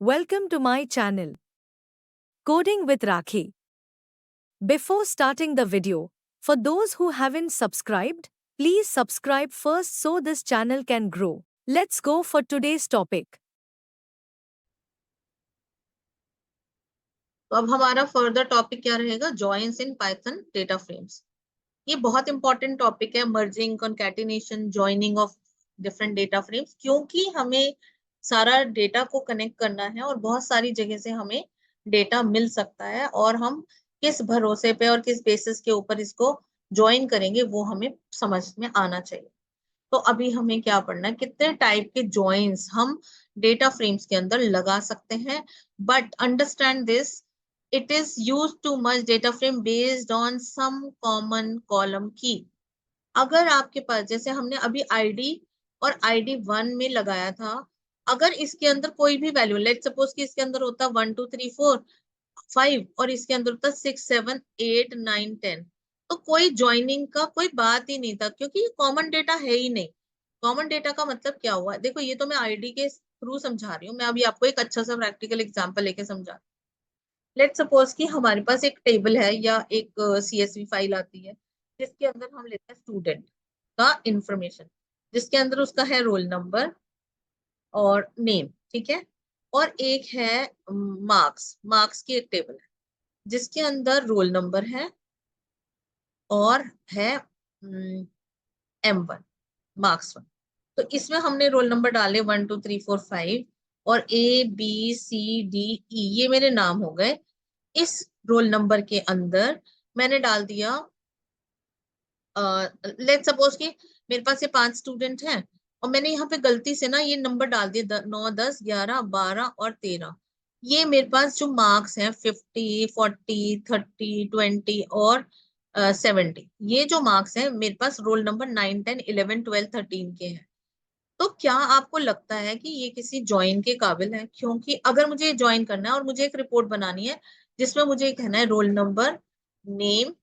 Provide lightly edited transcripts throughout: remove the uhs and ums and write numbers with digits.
Welcome to my channel, Coding with Rakhi. Before starting the video, for those who haven't subscribed, please subscribe first so this channel can grow. Let's go for today's topic. तो अब हमारा further topic क्या रहेगा? Joins in Python data frames. ये बहुत important topic है, merging, concatenation, joining of different data frames, क्योंकि हमें सारा डेटा को कनेक्ट करना है और बहुत सारी जगह से हमें डेटा मिल सकता है और हम किस भरोसे पे और किस बेसिस के ऊपर इसको ज्वाइन करेंगे वो हमें समझ में आना चाहिए। तो अभी हमें क्या पढ़ना है, कितने टाइप के जॉइंस हम डेटा फ्रेम्स के अंदर लगा सकते हैं। But understand this, it is used to merge data frame based on some common column key। अगर आपके पास, जैसे हमने अभी आईडी और आईडी 1 में लगाया था, अगर इसके अंदर कोई भी वैल्यू, लेट सपोज कि इसके अंदर होता 1 2 3 4 5 और इसके अंदर होता 6 7 8 9 10, तो कोई ज्वाइनिंग का कोई बात ही नहीं था, क्योंकि ये कॉमन डेटा है ही नहीं। कॉमन डेटा का मतलब क्या हुआ? देखो, ये तो मैं आईडी के थ्रू समझा रही हूँ, मैं अभी आपको एक अच्छा सा प्रैक्टिकल एग्जांपल लेके समझा। लेट सपोज कि हमारे पास एक टेबल है या एक सीएसवी फाइल आती है, जिसके अंदर हम लेते हैं स्टूडेंट का इंफॉर्मेशन, जिसके अंदर उसका है रोल नंबर और नेम, ठीक है। और एक है मार्क्स, मार्क्स की एक टेबल है जिसके अंदर रोल नंबर है और है M1, मार्क्स 1। तो इसमें हमने रोल नंबर डाले 1 2 3 4 5 और ABCDE, ये मेरे नाम हो गए। इस रोल नंबर के अंदर मैंने डाल दिया, लेट सपोज कि मेरे पास ये 5 स्टूडेंट हैं और मैंने यहाँ पे गलती से ना ये नंबर डाल दिए 9 10 11 12 और 13। ये मेरे पास जो मार्क्स हैं 50 40 30 20 और 70, ये जो मार्क्स हैं मेरे पास रोल नंबर 9 10 11 12 13 के हैं। तो क्या आपको लगता है कि ये किसी ज्वाइन के काबिल है? क्योंकि अगर मुझे ज्वाइन करना है और मुझे एक रिपोर्ट बनानी है जिसमें मुझे कहना है रोल नंबर, नेम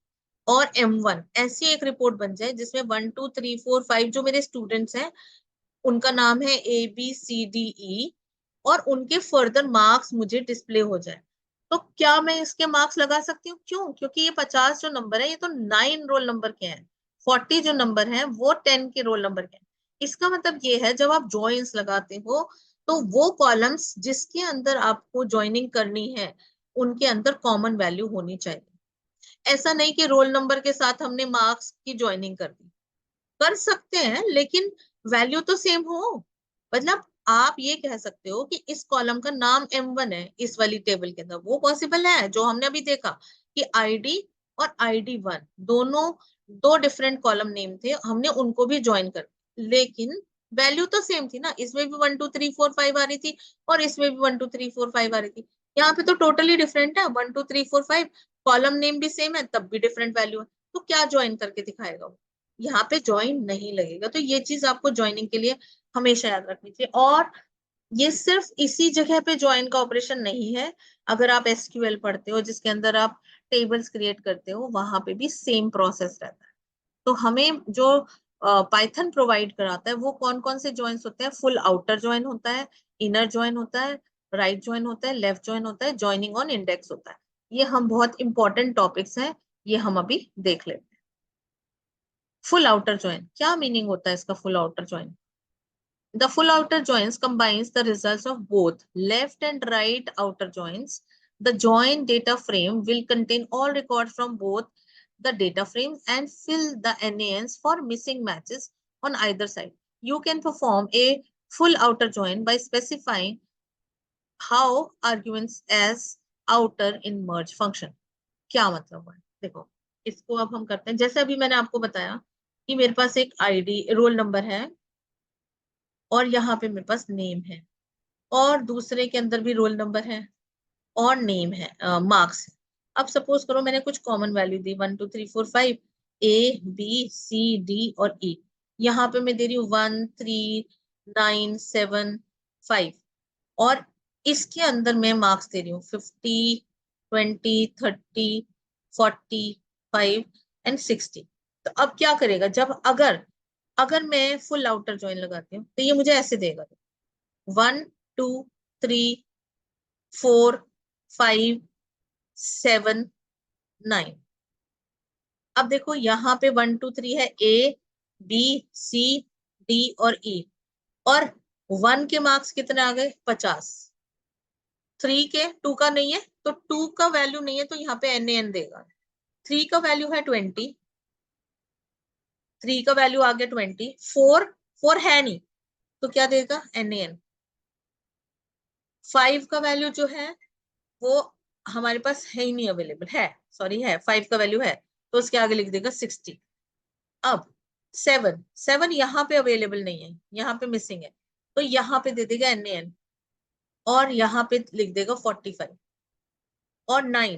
और M1, ऐसी एक रिपोर्ट बन जाए जिसमें 1 2 3 4 5 जो मेरे स्टूडेंट्स हैं उनका नाम है ABCDE और उनके फर्दर मार्क्स मुझे डिस्प्ले हो जाए, तो क्या मैं इसके मार्क्स लगा सकती हूँ? क्यों? क्योंकि ये 50 जो नंबर है ये तो 9 रोल नंबर के हैं, 40 जो नंबर है वो 10 के रोल नंबर के हैं। इसका मतलब ये है, जब आप जॉइंस लगाते हो तो वो कॉलम्स जिसके अंदर आपको ज्वाइनिंग करनी है उनके अंदर कॉमन वैल्यू होनी चाहिए। ऐसा नहीं कि रोल नंबर के साथ हमने मार्क्स की ज्वाइनिंग कर दी, कर सकते हैं लेकिन वैल्यू तो सेम हो। मतलब आप ये कह सकते हो कि इस कॉलम का नाम M1 है इस वाली टेबल के अंदर, वो पॉसिबल है। जो हमने अभी देखा कि आईडी और आईडी 1 दोनों दो डिफरेंट कॉलम नेम थे, हमने उनको भी ज्वाइन कर, लेकिन वैल्यू तो सेम थी ना। इसमें भी 1 2 3 4 5 आ रही थी और इसमें भी 1 2 3 4 5 आ रही थी। यहाँ पे तो टोटली डिफरेंट है, 1 2 3 4 5, कॉलम नेम भी सेम है तब भी डिफरेंट वैल्यू है। तो क्या ज्वाइन करके दिखाएगा वो? यहाँ पे ज्वाइन नहीं लगेगा। तो ये चीज आपको ज्वाइनिंग के लिए हमेशा याद रखनी चाहिए। और ये सिर्फ इसी जगह पे ज्वाइन का ऑपरेशन नहीं है, अगर आप SQL पढ़ते हो जिसके अंदर आप टेबल्स क्रिएट करते हो वहां पे भी सेम प्रोसेस रहता है। तो हमें जो पाइथन प्रोवाइड कराता है वो कौन कौन से ज्वाइंस होते हैं? फुल आउटर ज्वाइन होता है, इनर ज्वाइन होता है, राइट ज्वाइन होता है, लेफ्ट ज्वाइन होता है, ज्वाइनिंग ऑन इंडेक्स होता है। ये हम बहुत इंपॉर्टेंट टॉपिक्स हैं, ये हम अभी देख लेते हैं। फुल आउटर ज्वाइन, क्या मीनिंग होता है इसका? Full outer join, the full outer joins combines the results of both left and right outer joins. The join data frame will contain all records from both the data frames and fill the NANs for missing matches on either side. You can perform a full outer join by specifying how arguments as outer in merge function। क्या मतलब है? देखो, इसको अब हम करते हैं। जैसे अभी मैंने आपको बताया कि मेरे पास एक आईडी रोल नंबर है और यहाँ पे मेरे पास नेम है, और दूसरे के अंदर भी रोल नंबर है और नेम है, मार्क्स है। अब सपोज करो मैंने कुछ common value the 1 2 3 4 5, A B C D और E। यहाँ पे मैं दे रही हूँ 1 3 9 7 5 और इसके अंदर मैं मार्क्स दे रही हूँ 50 20 30 40 5 एंड 60। तो अब क्या करेगा? जब अगर अगर मैं फुल आउटर ज्वाइन लगाती हूँ तो ये मुझे ऐसे देगा 1 2 3 4 5 7 9। अब देखो यहाँ पे 1 2 3 है, ए बी सी डी और ई, और 1 के मार्क्स कितने आ गए? 50। 3 के, 2 का नहीं है तो 2 का वैल्यू नहीं है तो यहाँ पे NaN देगा। 3 का वैल्यू है 20, 3 का वैल्यू आ गया 20। 4, 4 है नहीं तो क्या देगा? NaN। 5 का वैल्यू जो है वो हमारे पास है ही नहीं, अवेलेबल है, सॉरी है, 5 का वैल्यू है तो उसके आगे लिख देगा 60। अब 7, 7 यहाँ पे अवेलेबल नहीं है, यहाँ पे मिसिंग है, तो यहाँ पे दे देगा NaN, और यहाँ पे लिख देगा 45। और 9,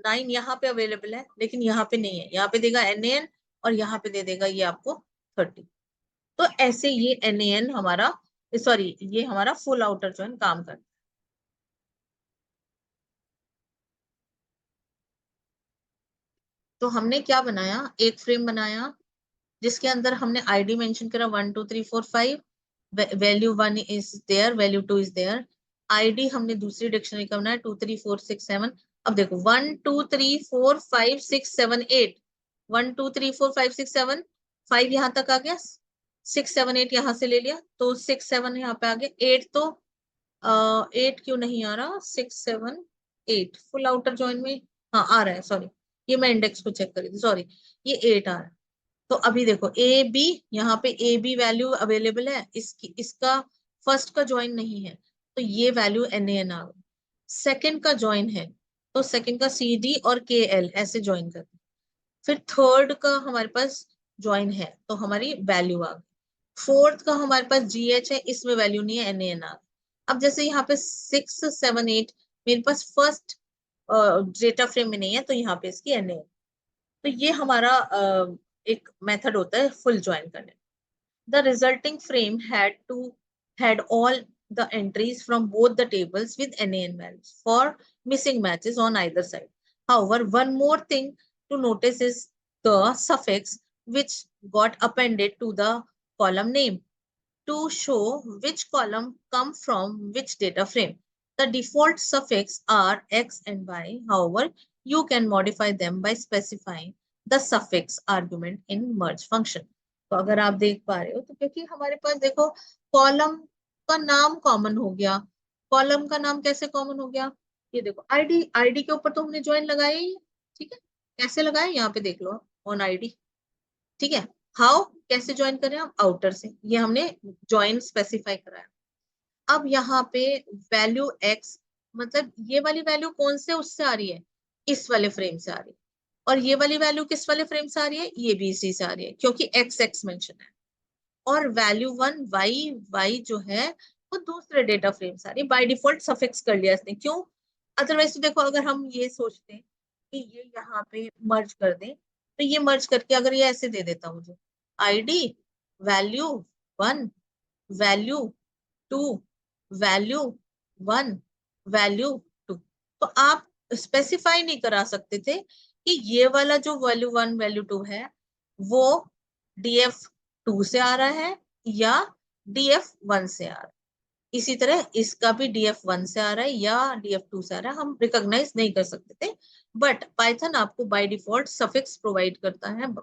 9 यहाँ पे अवेलेबल है लेकिन यहाँ पे नहीं है, यहाँ पे देगा NaN, और यहाँ पे दे देगा ये आपको 30। तो ऐसे ये NaN हमारा, सॉरी ये हमारा फुल आउटर जॉइन काम करता है। तो हमने क्या बनाया? एक फ्रेम बनाया जिसके अंदर हमने आईडी मेंशन करा 1 2 3 4 5, value 1 is there, value 2 is there. ID हमने दूसरी डिक्शनरी का बनाया 2 3 4 6 7। अब देखो 1 2 3 4 5 6 7 8, 1 2 3 4 5 6 7, 5 यहाँ तक आ गया, 6 7 8 यहाँ से ले लिया तो 6 7 यहाँ पे आ गया, 8 तो 8 क्यों नहीं आ रहा? 6 7 8 फुल आउटर जॉइन में, हाँ आ रहा है, सॉरी ये मैं इंडेक्स को चेक करी थी, सॉरी, ये 8 आ रहा है। तो अभी देखो ए बी, यहाँ पे ए बी वैल्यू अवेलेबल है, इसकी इसका फर्स्ट का ज्वाइन नहीं है तो ये वैल्यू NaN आ गई। सेकंड का ज्वाइन है तो सेकंड का CD और KL ऐसे ज्वाइन कर, फिर थर्ड का हमारे पास ज्वाइन है तो हमारी वैल्यू आ गई। फोर्थ का हमारे पास GH है, इसमें वैल्यू नहीं है, NaN आ गई। अब जैसे यहाँ पे 6 7 8 मेरे पास फर्स्ट डेटा फ्रेम में नहीं है तो यहाँ पे इसकी NaN। तो ये हमारा एक मेथड होता है फुल ज्वाइन करने। The resulting frame had all the entries from both the tables with NaN values for missing matches on either side. However, one more thing to notice is the suffix which got appended to the column name to show which column come from which data frame. The default suffix are X and Y. However, you can modify them by specifying the suffix argument in merge function. तो अगर आप देख पा रहे हो तो क्योंकि हमारे पास देखो कॉलम का नाम कॉमन हो गया, कॉलम का नाम कैसे कॉमन हो गया? ये देखो आईडी, आईडी के ऊपर तो हमने ज्वाइन लगाया ही है, ठीक है, कैसे लगाया यहाँ पे देख लो, ऑन आईडी, ठीक है। हाउ, कैसे ज्वाइन करें हम? आउटर से, ये हमने ज्वाइन स्पेसिफाई कराया। अब यहाँ पे वैल्यू x, मतलब ये वाली वैल्यू कौन से उससे आ रही है? इस वाले फ्रेम से आ रही है, और ये वाली वैल्यू किस वाले फ्रेम से आ रही है? ये भी इसी से आ रही है क्योंकि x x मेंशन है। और वैल्यू 1 y, y जो है वो दूसरे डेटा फ्रेम से आ रही है, बाय डिफॉल्ट सफिक्स कर लिया इसने, क्यों? अदरवाइज तो देखो अगर हम ये सोचते हैं कि ये यहाँ पे मर्ज कर दें तो ये मर्ज करके अगर ये ऐसे दे देता मुझे ID value 1 value 2 value 1 value 2, तो आप स्पेसिफाई नहीं करा सकते थे कि ये वाला जो वैल्यू 1 वैल्यू 2 है वो DF2 से आ रहा है या DF1 से आ रहा है। इसी तरह इसका भी DF1 से आ रहा है या DF2 से आ रहा है, हम रिकॉग्नाइज नहीं कर सकते थे। बट पाइथन आपको बाय डिफॉल्ट सफिक्स प्रोवाइड करता है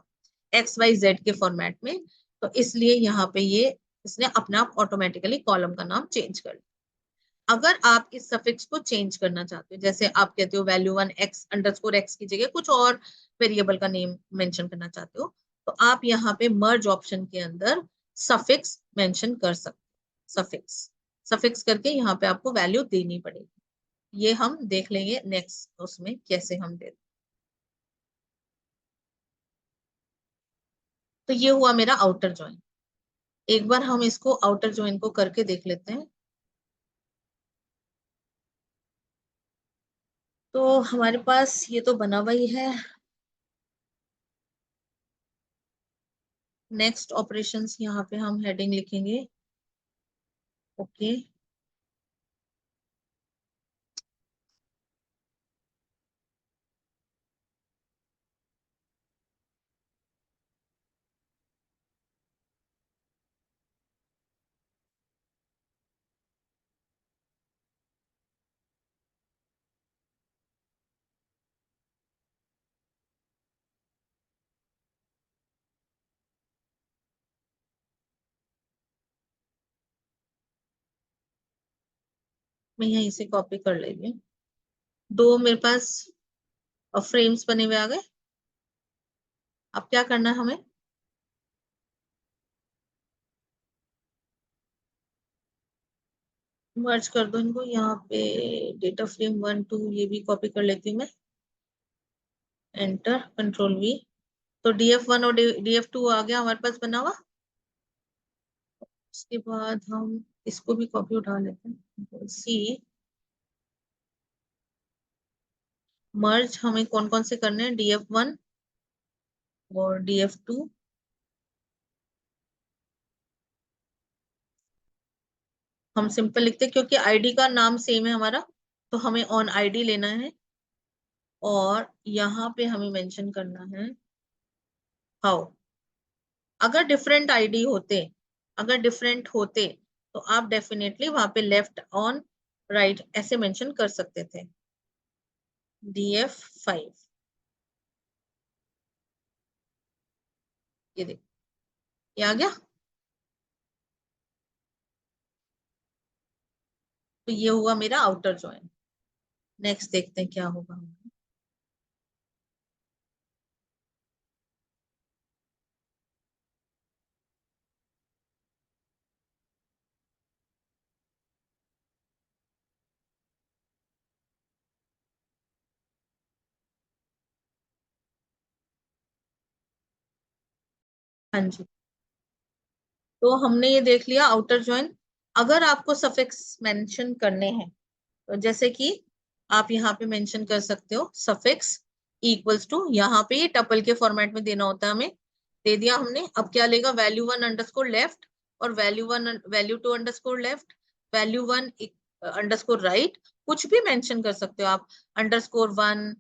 XYZ के फॉर्मेट में, तो इसलिए यहाँ पे ये इसने अपने आप ऑटोमेटिकली कॉलम का नाम चेंज कर लिया। अगर आप इस सफिक्स को चेंज करना चाहते हो, जैसे आप कहते हो वैल्यू 1 x_x की जगह कुछ और वेरिएबल का नेम मेंशन करना चाहते हो, तो आप यहाँ पे मर्ज ऑप्शन के अंदर सफिक्स मेंशन कर सकते हो। सफिक्स, सफिक्स करके यहाँ पे आपको वैल्यू देनी पड़ेगी। ये हम देख लेंगे नेक्स्ट उसमें कैसे हम देते। तो ये हुआ मेरा आउटर ज्वाइन। एक बार हम इसको आउटर ज्वाइन को करके देख लेते हैं। तो हमारे पास ये तो बना हुआ ही है। नेक्स्ट ऑपरेशंस यहाँ पे हम हेडिंग लिखेंगे, ओके। मैं यहीं से कॉपी कर ले रही हूँ। दो मेरे पास फ्रेम्स बने हुए आ गए। अब क्या करना है हमें, मर्ज कर दो इनको यहाँ पे। डेटा फ्रेम 1 2 ये भी कॉपी कर लेती हूँ मैं। Enter, control we. तो DF1 और DF2 आ गया हमारे पास बना हुआ। उसके बाद हम इसको भी कॉपी उठा लेते हैं। सी मर्ज हमें कौन कौन से करने हैं, DF1 और DF2। हम सिंपल लिखते हैं क्योंकि आईडी का नाम सेम है हमारा, तो हमें ऑन आईडी लेना है। और यहाँ पे हमें मेंशन करना है हाउ। अगर डिफरेंट आईडी होते, अगर डिफरेंट होते तो आप डेफिनेटली वहां पे लेफ्ट ऑन राइट ऐसे मेंशन कर सकते थे। DF5 ये देखो, ये आ गया। तो ये हुआ मेरा आउटर ज्वाइन। नेक्स्ट देखते हैं क्या होगा। हाँ जी, तो हमने ये देख लिया आउटर ज्वाइन। अगर आपको सफिक्स मेंशन करने हैं तो जैसे कि आप यहाँ पे मेंशन कर सकते हो सफिक्स इक्वल्स टू, यहाँ पे ये टपल के फॉर्मेट में देना होता है हमें। दे दिया हमने। अब क्या लेगा, वैल्यू 1 अंडरस्कोर लेफ्ट और value 2 underscore left, value 1 underscore right. कुछ भी मेंशन कर सकते हो आप, _1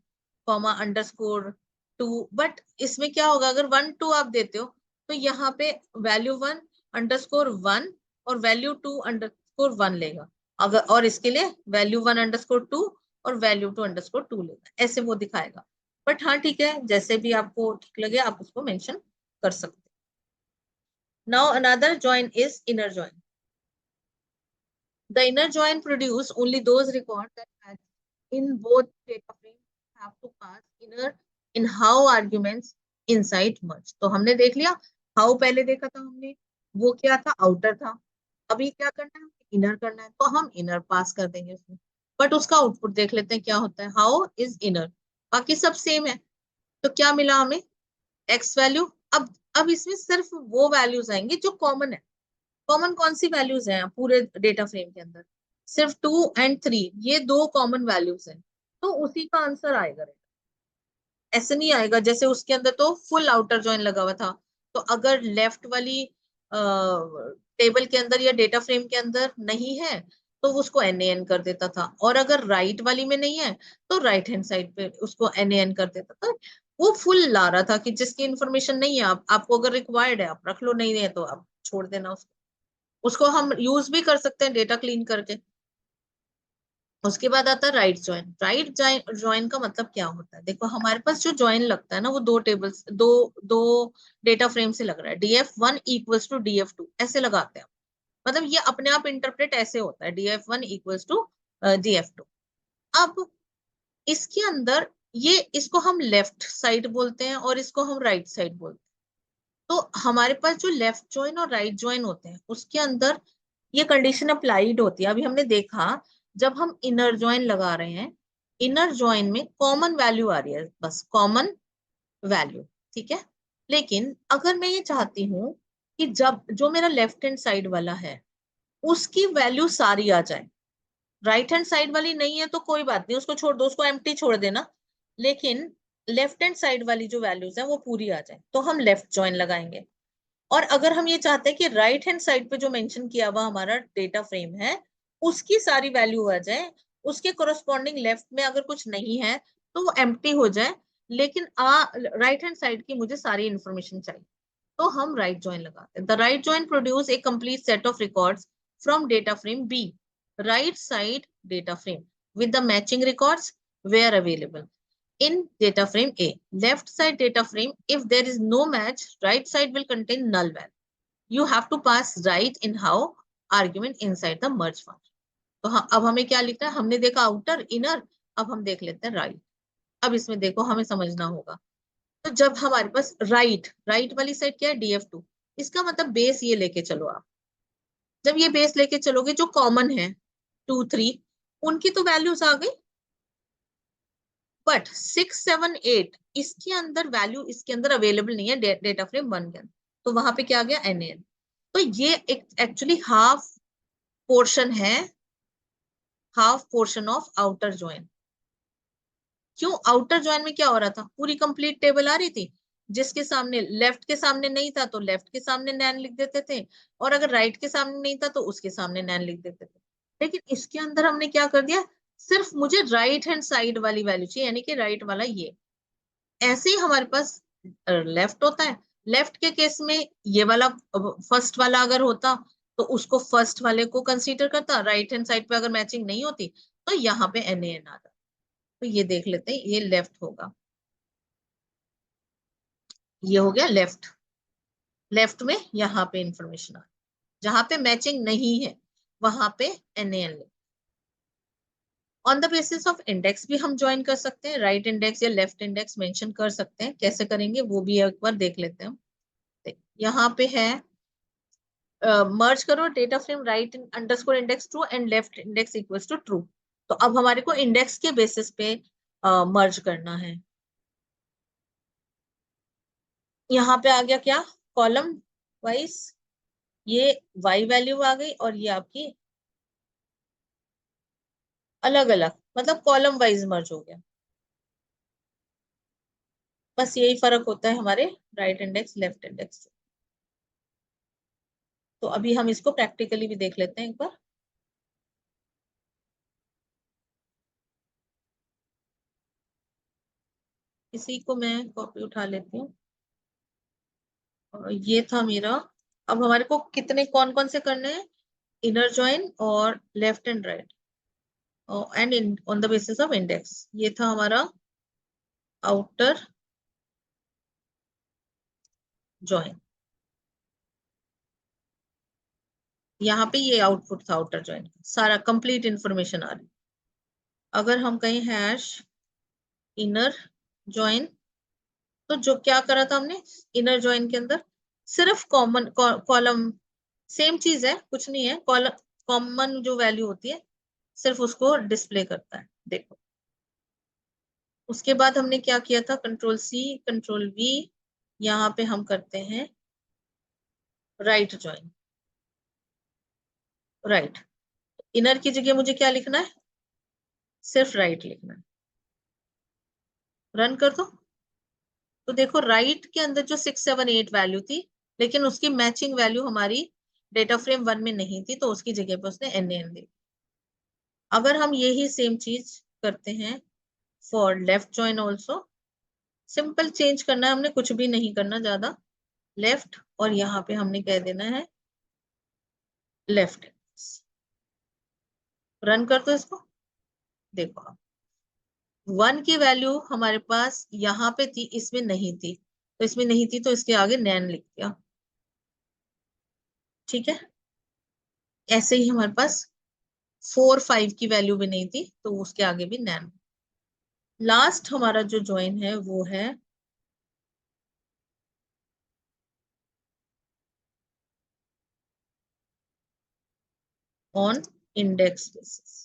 कॉमा _2। बट इसमें क्या होगा, अगर 1 2 आप देते हो तो यहाँ पे वैल्यू 1 अंडरस्कोर 1 और वैल्यू 2 अंडरस्कोर 1 लेगा। अगर और इसके लिए वैल्यू 1 अंडरस्कोर 2 और वैल्यू 2 अंडरस्कोर 2 लेगा, ऐसे वो दिखाएगा। बट हाँ ठीक है, जैसे भी आपको ठीक लगे आप उसको मेंशन कर सकते हैं। Now another join is inner join. The inner join produce only those records that match in both data frames have to pass inner in how arguments inside merge। तो हमने देख लिया how, पहले देखा था हमने, वो क्या था, आउटर था। अभी क्या करना है, इनर करना है, तो हम इनर पास कर देंगे उसमें। बट उसका आउटपुट देख लेते हैं क्या होता है। हाउ इज इनर, बाकी सब सेम है। तो क्या मिला हमें, एक्स वैल्यू। अब इसमें सिर्फ वो वैल्यूज आएंगे जो कॉमन है। कॉमन कौन सी वैल्यूज हैं पूरे डेटा फ्रेम के अंदर, सिर्फ 2 और 3, ये दो कॉमन वैल्यूज हैं। तो उसी का आंसर आएगा। ऐसे नहीं आएगा जैसे उसके अंदर तो फुल आउटर जॉइन लगा हुआ था। तो अगर लेफ्ट वाली टेबल के अंदर या डेटा फ्रेम के अंदर नहीं है तो उसको NaN कर देता था, और अगर राइट वाली में नहीं है तो राइट हैंड साइड पे उसको NaN कर देता था। वो फुल ला रहा था कि जिसकी इंफॉर्मेशन नहीं है आपको अगर रिक्वायर्ड है आप रख लो, नहीं है तो आप छोड़ देना उसको। उसको हम यूज भी कर सकते हैं डेटा क्लीन करके। उसके बाद आता है राइट ज्वाइन। राइट ज्वाइन का मतलब क्या होता है, देखो हमारे पास जो ज्वाइन लगता है ना वो दो टेबल्स, दो दो डेटा फ्रेम से लग रहा है। DF1 इक्वल्स टू DF2 ऐसे लगाते हैं। मतलब ये अपने आप इंटरप्रेट ऐसे होता है, DF1 इक्वल्स टू DF2। अब इसके अंदर ये, इसको हम लेफ्ट साइड बोलते हैं और इसको हम राइट साइड बोलते हैं। तो हमारे पास जो लेफ्ट ज्वाइन और राइट ज्वाइन होते हैं उसके अंदर ये कंडीशन अप्लाइड होती है। अभी हमने देखा जब हम इनर ज्वाइन लगा रहे हैं, इनर ज्वाइन में कॉमन वैल्यू आ रही है, बस कॉमन वैल्यू, ठीक है। लेकिन अगर मैं ये चाहती हूँ कि जब जो मेरा लेफ्ट हैंड साइड वाला है उसकी वैल्यू सारी आ जाए, राइट हैंड साइड वाली नहीं है तो कोई बात नहीं, उसको छोड़ दो, उसको एम्प्टी छोड़ देना। लेकिन लेफ्ट हैंड साइड वाली जो वैल्यूज है वो पूरी आ जाए तो हम लेफ्ट ज्वाइन लगाएंगे। और अगर हम ये चाहते हैं कि राइट हैंड साइड पे जो मेंशन किया हुआ हमारा डेटा फ्रेम है उसकी सारी वैल्यू आ जाए, उसके कोरस्पॉन्डिंग लेफ्ट में अगर कुछ नहीं है तो वो एम्प्टी हो जाए, लेकिन राइट हैंड साइड की मुझे सारी इंफॉर्मेशन चाहिए, तो हम राइट ज्वाइन लगाते हैं। The right join produce a complete set of records from data frame B, right side data frame with the matching records where available in data frame A. Left side data frame, if there is no match, right side will contain null value. You have to pass right in how argument inside the merge function. तो हाँ, अब हमें क्या लिखना है, हमने देखा outer inner, अब हम देख लेते हैं राइट। अब इसमें देखो हमें समझना होगा। तो जब हमारे पास राइट राइट वाली साइड क्या है, DF2, इसका मतलब बेस ये लेके चलो आप। जब ये बेस लेके चलोगे जो कॉमन है 2 3, उनकी तो वैल्यूज आ गई, बट 6 7 8 इसके अंदर वैल्यू इसके अंदर अवेलेबल नहीं है डेटा फ्रेम 1 के अंदर। तो वहां पे क्या आ गया, NaN। तो ये एक्चुअली हाफ पोर्शन है, half portion of outer join. क्यों, आउटर जॉइन में क्या हो रहा था, पूरी कंप्लीट टेबल आ रही थी, जिसके सामने लेफ्ट के सामने नहीं था तो लेफ्ट के सामने नैन लिख देते थे, और अगर राइट के सामने नहीं था तो उसके सामने नैन लिख देते थे। लेकिन इसके अंदर हमने क्या कर दिया, सिर्फ मुझे राइट हैंड साइड वाली वैल्यू चाहिए, यानी कि राइट वाला ये। ऐसे ही हमारे पास लेफ्ट होता है, लेफ्ट के केस में ये वाला फर्स्ट वाला अगर होता तो उसको फर्स्ट वाले को कंसीडर करता, राइट हैंड साइड पे अगर मैचिंग नहीं होती तो यहाँ पे NaN आता। तो ये देख लेते हैं, ये लेफ्ट होगा, ये हो गया लेफ्ट। लेफ्ट में यहाँ पे इंफॉर्मेशन आ, जहां पे मैचिंग नहीं है वहां पे NaN। On the basis of index भी हम ज्वाइन कर सकते हैं, राइट इंडेक्स या लेफ्ट इंडेक्स मेंशन कर सकते हैं, कैसे करेंगे वो भी एक बार देख लेते हैं हम। यहाँ पे है मर्ज करो data frame right underscore index true and left index equals to true. तो अब हमारे को इंडेक्स के बेसिस पे मर्ज करना है। यहाँ पे आ गया क्या, कॉलम वाइज, ये y वैल्यू आ गई और ये आपकी अलग अलग, मतलब कॉलम वाइज मर्ज हो गया। बस यही फर्क होता है हमारे राइट इंडेक्स लेफ्ट इंडेक्स। तो अभी हम इसको प्रैक्टिकली भी देख लेते हैं एक बार। इसी को मैं कॉपी उठा लेती हूँ, और ये था मेरा। अब हमारे को कितने कौन कौन से करने हैं, इनर जॉइन और left and right, and in on the basis of index. ये था हमारा आउटर जॉइन। यहाँ पे ये आउटपुट था आउटर जॉइन, सारा कंप्लीट इंफॉर्मेशन आ रही। अगर हम कहीं हैश इनर जॉइन, तो जो क्या करा था हमने, इनर जॉइन के अंदर सिर्फ कॉमन कॉलम, सेम चीज है, कुछ नहीं है, कॉलम कॉमन जो वैल्यू होती है सिर्फ उसको डिस्प्ले करता है, देखो। उसके बाद हमने क्या किया था, कंट्रोल C कंट्रोल V, यहाँ पे हम करते हैं राइट जॉइन। राइट इनर की जगह मुझे क्या लिखना है, सिर्फ राइट लिखना है। रन कर दो, तो देखो राइट के अंदर जो 6 7 8 वैल्यू थी, लेकिन उसकी मैचिंग वैल्यू हमारी डेटा फ्रेम 1 में नहीं थी, तो उसकी जगह पे उसने NaN दी। अगर हम यही सेम चीज करते हैं for left join also, simple change करना है हमने, कुछ भी नहीं करना ज्यादा, लेफ्ट, और यहाँ पे हमने कह देना है लेफ्ट। रन कर दो इसको, देखो आप 1 की वैल्यू हमारे पास यहाँ पे थी, इसमें नहीं थी, तो इसमें नहीं थी तो इसके आगे नैन लिख दिया, ठीक है। ऐसे ही हमारे पास 4 5 की वैल्यू भी नहीं थी तो उसके आगे भी नैन। लास्ट हमारा जो ज्वाइन है वो है ऑन इंडेक्स बेसिस।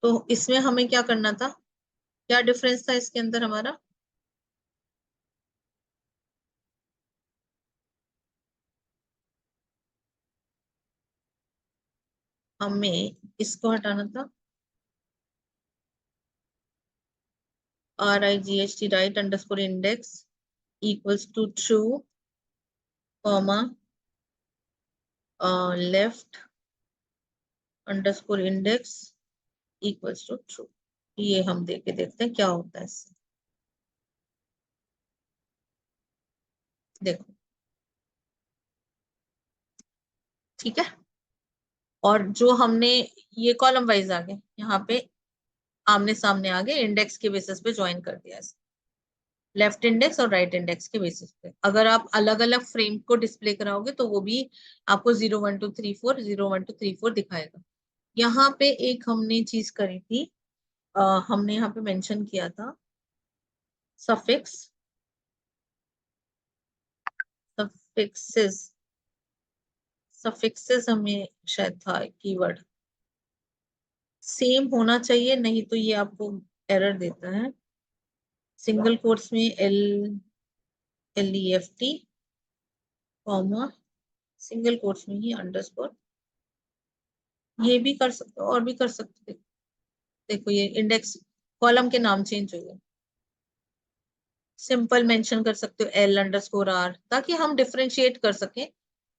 तो इसमें हमें क्या करना था, क्या डिफरेंस था इसके अंदर हमारा, हमें इसको हटाना था, RIGHT right underscore index equals to true, comma left underscore index equals to true. ये हम देके देखते हैं क्या होता है इससे, देखो, ठीक है। और जो हमने ये कॉलम वाइज आ गए यहाँ पे, आमने सामने आ गए, इंडेक्स के बेसिस पे ज्वाइन कर दिया इसे। लेफ्ट इंडेक्स और राइट इंडेक्स के बेसिस पे। अगर आप अलग अलग फ्रेम को डिस्प्ले कराओगे तो वो भी आपको 0 1 2 3 4 0 1 2 3 4 दिखाएगा। यहाँ पे एक हमने चीज करी थी, हमने यहाँ पे मेंशन किया था सफिक्स, सफिक्सेस, सफिक्सेस हमें शायद था कीवर्ड, सेम होना चाहिए, नहीं तो ये आपको एरर देता है। सिंगल कोट्स में LEFT कॉमा, सिंगल कोट्स में ही अंडरस्कोर, ये भी कर सकते हो और भी कर सकते हो। देखो ये इंडेक्स कॉलम के नाम चेंज हो गए। सिंपल मेंशन कर सकते हो L_R, ताकि हम डिफरेंशिएट कर सकें।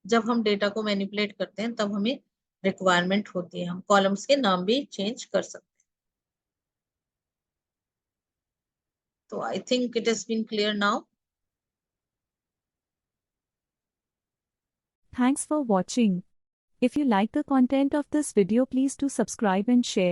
जब हम डेटा को मैनिपुलेट करते हैं तब हमें रिक्वायरमेंट होती है, हम कॉलम्स के नाम भी चेंज कर सकते हैं। तो I think it has been clear now. Thanks for watching. If you like the content of this video, please do subscribe and share.